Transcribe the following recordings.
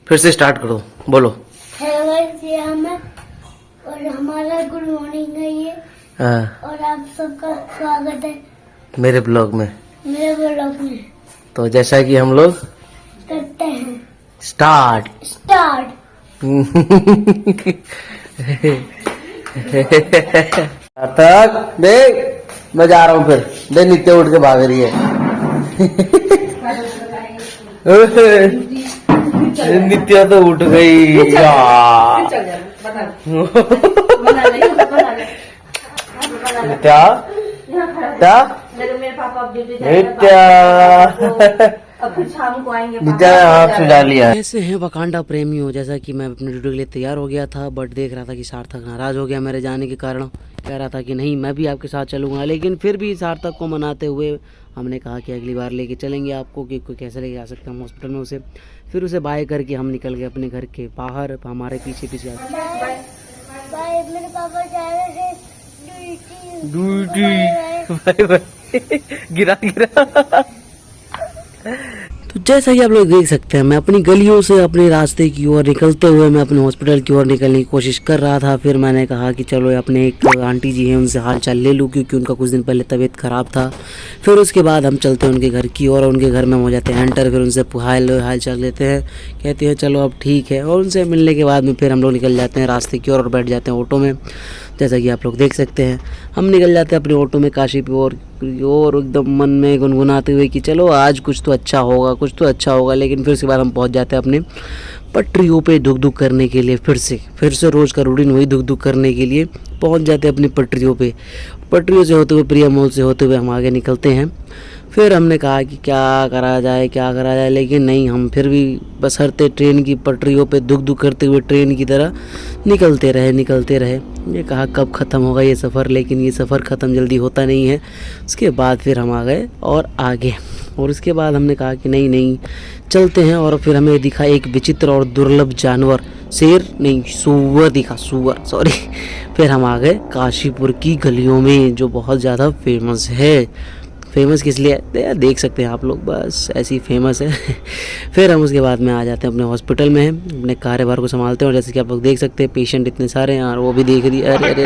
फिर से स्टार्ट करो, बोलो। हेलो गाइस, ये हम है और हमारा गुड मॉर्निंग है ये। हाँ, और आप सबका स्वागत है मेरे ब्लॉग में। मेरे ब्लॉग में। तो जैसा कि हम लोग करते हैं स्टार्ट। तक देख, मैं जा रहा हूँ फिर। देख नित्य उठ के भाग रही है। नित्या तो उठ गई यार। नित्या अब फिर शाम को आएंगे। नित्या हाथ सुझा लिया। कैसे हैं वकांडा प्रेमी हो। जैसा कि मैं अपने ड्यूटी के लिए तैयार हो गया था, बट देख रहा था कि सार्थक नाराज हो गया मेरे जाने के कारण। कह रहा था कि नहीं मैं भी आपके साथ चलूंगा, लेकिन फिर भी सार्थक को मनाते हुए हमने कहा कि अगली बार लेके चलेंगे आपको, कि कोई कैसे लेके जा सकते हैं हॉस्पिटल में उसे। फिर उसे बाय करके हम निकल गए अपने घर के बाहर। हमारे पीछे पीछे बाय। मेरे पापा जा रहे हैं ड्यूटी। गिरा तो जैसा कि आप लोग देख सकते हैं, मैं अपनी गलियों से अपने रास्ते की ओर निकलते हुए मैं अपने हॉस्पिटल की ओर निकलने की कोशिश कर रहा था। फिर मैंने कहा कि चलो अपने एक आंटी जी हैं उनसे हाल चाल ले लूँ, क्योंकि उनका कुछ दिन पहले तबीयत ख़राब था। फिर उसके बाद हम चलते हैं उनके घर की ओर। उनके घर में हो जाते हैं एंटर। फिर उनसे हाल चाल लेते हैं, कहते हैं चलो अब ठीक है। और उनसे मिलने के बाद में फिर हम लोग निकल जाते हैं रास्ते की ओर और बैठ जाते हैं ऑटो में। जैसा कि आप लोग देख सकते हैं, हम निकल जाते हैं अपने ऑटो में काशी की ओर, और एकदम मन में गुनगुनाते हुए कि चलो आज कुछ तो अच्छा होगा, कुछ तो अच्छा होगा। लेकिन फिर उसके बाद हम पहुंच जाते हैं अपने पटरियों पे दुख दुख करने के लिए। फिर से रोज़ का रूटीन वही दुख दुख करने के लिए पहुंच जाते हैं अपनी पटरियों पे। पटरियों से होते हुए प्रिया मॉल से होते हुए हम आगे निकलते हैं। फिर हमने कहा कि क्या करा जाए, लेकिन नहीं, हम फिर भी बसरते ट्रेन की पटरियों पे दुख दुख करते हुए ट्रेन की तरह निकलते रहे। ये कहा कब ख़त्म होगा ये सफ़र, लेकिन ये सफ़र ख़त्म जल्दी होता नहीं है। उसके बाद फिर हम आ गए और आगे। और उसके बाद हमने कहा कि नहीं चलते हैं। और फिर हमें दिखा एक विचित्र और दुर्लभ जानवर, सूअर दिखा, सॉरी। फिर हम आ गए काशीपुर की गलियों में, जो बहुत ज़्यादा फेमस है। फेमस किस लिए देख सकते हैं आप लोग, बस ऐसी ही फेमस है। फिर हम उसके बाद में आ जाते हैं अपने हॉस्पिटल में, अपने कार्यभार को संभालते हैं। और जैसे कि आप लोग देख सकते हैं पेशेंट इतने सारे हैं और वो भी देख रही है, अरे।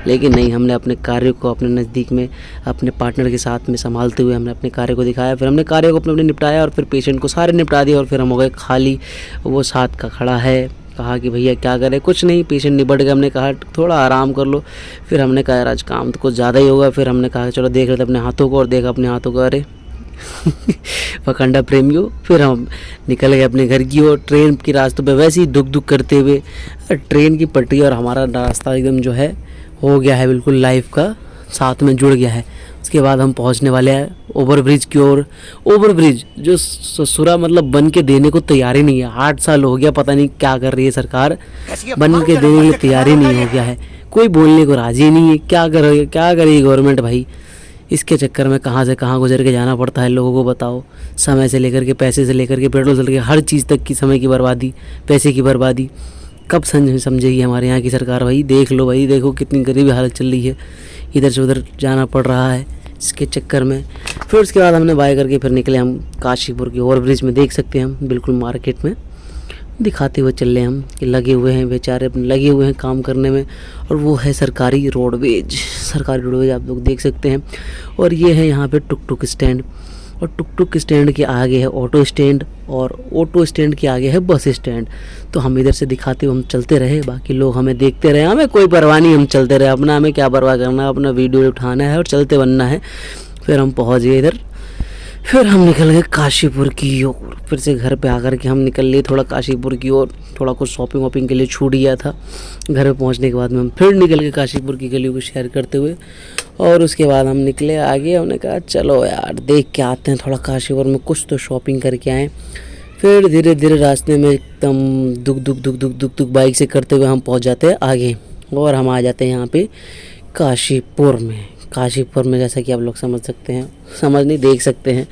लेकिन नहीं, हमने अपने कार्य को अपने नज़दीक में अपने पार्टनर के साथ में संभालते हुए हमने अपने कार्य को दिखाया। फिर हमने कार्य को अपने निपटाया और फिर पेशेंट को सारे निपटा दिया। और फिर हम हो गए खाली। वो साथ का खड़ा है, कहा कि भैया क्या करें, कुछ नहीं, पेशेंट निपट गया। हमने कहा थोड़ा आराम कर लो। फिर हमने कहा यार आज काम तो कुछ ज़्यादा ही होगा। फिर हमने कहा चलो देख लेते अपने हाथों को, और देखा अपने हाथों को, अरे वकांडा प्रेमियों। फिर हम निकल गए अपने घर की ओर ट्रेन के रास्तों पे वैसे ही दुख करते हुए। ट्रेन की पटरी और हमारा रास्ता एकदम जो है हो गया है बिल्कुल लाइफ का साथ में जुड़ गया है। उसके बाद हम पहुंचने वाले हैं ओवरब्रिज की ओर। ओवरब्रिज जो ससुरा मतलब बन के देने को तैयार ही नहीं है। 8 साल हो गया, पता नहीं क्या कर रही है सरकार, बन के देने के लिए तैयार ही नहीं हो गया है। कोई बोलने को राजी नहीं है। क्या करेगी गवर्नमेंट भाई। इसके चक्कर में कहाँ से कहाँ गुजर के जाना पड़ता है लोगों को, बताओ। समय से लेकर के, पैसे से लेकर के, पेट्रोल से लेकर हर चीज़ तक की समय की बर्बादी, पैसे की बर्बादी। कब समझेगी हमारे यहाँ की सरकार भाई। देख लो भाई, देखो कितनी गरीबी हालत चल रही है, इधर से उधर जाना पड़ रहा है इसके चक्कर में। फिर उसके बाद हमने बाय करके फिर निकले हम काशीपुर की ओवरब्रिज में। देख सकते हैं हम बिल्कुल मार्केट में दिखाते हुए चल रहे हम कि लगे हुए हैं बेचारे, लगे हुए हैं काम करने में। और वो है सरकारी रोडवेज आप लोग देख सकते हैं। और ये है यहाँ पे टुक स्टैंड, और टुक स्टैंड के आगे है ऑटो स्टैंड, और ऑटो स्टैंड के आगे है बस स्टैंड। तो हम इधर से दिखाते हुए हम चलते रहे, बाकी लोग हमें देखते रहे। हमें कोई परवाह नहीं, हम चलते रहे अपना, हमें क्या परवाह करना, अपना वीडियो उठाना है और चलते बनना है। फिर हम पहुँच गए इधर। फिर हम निकल गए काशीपुर की ओर। फिर से घर पे आकर के हम निकल लिए थोड़ा काशीपुर की ओर, थोड़ा कुछ शॉपिंग वॉपिंग के लिए छूट गया था। घर पे पहुंचने के बाद में हम फिर निकल गए काशीपुर की गलियों को शेयर करते हुए। और उसके बाद हम निकले आगे। हमने कहा चलो यार देख के आते हैं थोड़ा काशीपुर में, कुछ तो शॉपिंग करके आएँ। फिर धीरे धीरे रास्ते में एकदम दुख बाइक से करते हुए हम पहुँच जाते हैं आगे। और हम आ जाते हैं यहाँ पर काशीपुर में जैसा कि आप लोग देख सकते हैं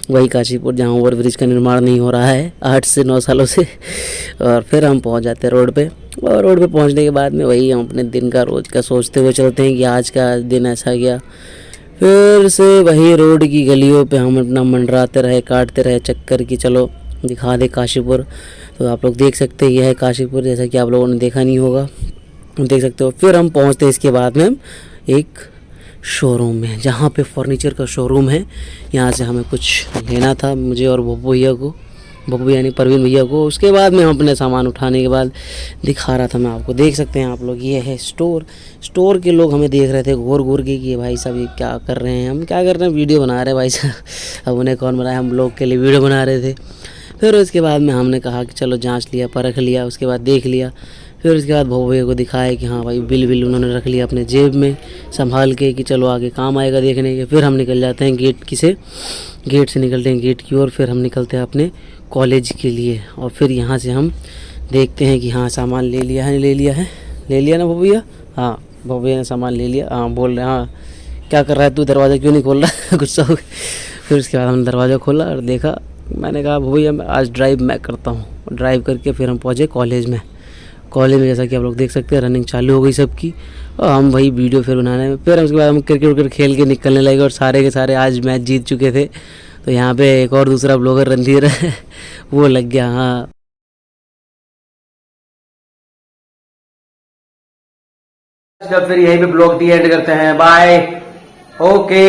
वही काशीपुर जहाँ ओवरब्रिज का निर्माण नहीं हो रहा है 8 से 9 सालों से। और फिर हम पहुँच जाते हैं रोड पे। और रोड पे पहुँचने के बाद में वही हम अपने दिन का रोज़ का सोचते हुए चलते हैं कि आज का दिन ऐसा गया। फिर से वही रोड की गलियों पे हम अपना मंडराते रहे, काटते रहे चक्कर की चलो दिखा दे काशीपुर। तो आप लोग देख सकते हैं यह है काशीपुर, जैसा कि आप लोगों ने देखा नहीं होगा, देख सकते हो। फिर हम पहुंचते हैं इसके बाद में हम एक शोरूम में, जहाँ पे फर्नीचर का शोरूम है। यहाँ से हमें कुछ लेना था, मुझे और बब्बू भैया को, बब्बू यानी परवीन भैया को। उसके बाद में हम अपने सामान उठाने के बाद दिखा रहा था मैं आपको, देख सकते हैं आप लोग, ये है स्टोर के लोग हमें देख रहे थे घूर घूर के कि भाई साहब ये क्या कर रहे हैं, हम क्या कर रहे हैं, वीडियो बना रहे हैं भाई साहब। अब उन्हें कौन बनाया, हम लोग के लिए वीडियो बना रहे थे। फिर उसके बाद में हमने कहा कि चलो जांच लिया, परख लिया, उसके बाद देख लिया। फिर उसके बाद बब्बू भैया को दिखाया कि हाँ भाई बिल उन्होंने रख लिया अपने जेब में संभाल के कि चलो आगे काम आएगा देखने के। फिर हम निकल जाते हैं गेट से निकलते हैं गेट की ओर। फिर हम निकलते हैं अपने कॉलेज के लिए। और फिर यहाँ से हम देखते हैं कि हाँ सामान ले लिया ना बब्बू भैया? हाँ बब्बू भैया ने सामान ले लिया। हाँ बोल रहे, हाँ क्या कर रहा है तू, दरवाज़ा क्यों नहीं खोल रहा? गुस्सा हो गया। फिर उसके बाद हमने दरवाज़ा खोला और देखा, मैंने कहा भैया आज ड्राइव मैं करता हूँ। ड्राइव करके फिर हम पहुँचे कॉलेज में। जैसा कि आप लोग देख सकते हैं रनिंग चालू हो गई सबकी, और हम वही वीडियो फिर बनाने में। फिर उसके बाद हम क्रिकेट खेल के निकलने लगे, और सारे के सारे आज मैच जीत चुके थे। तो यहाँ पे एक और दूसरा ब्लॉगर रणधीर वो लग गया। हाँ फिर यहीं पे ब्लॉग टी एंड करते हैं, बाय, ओके।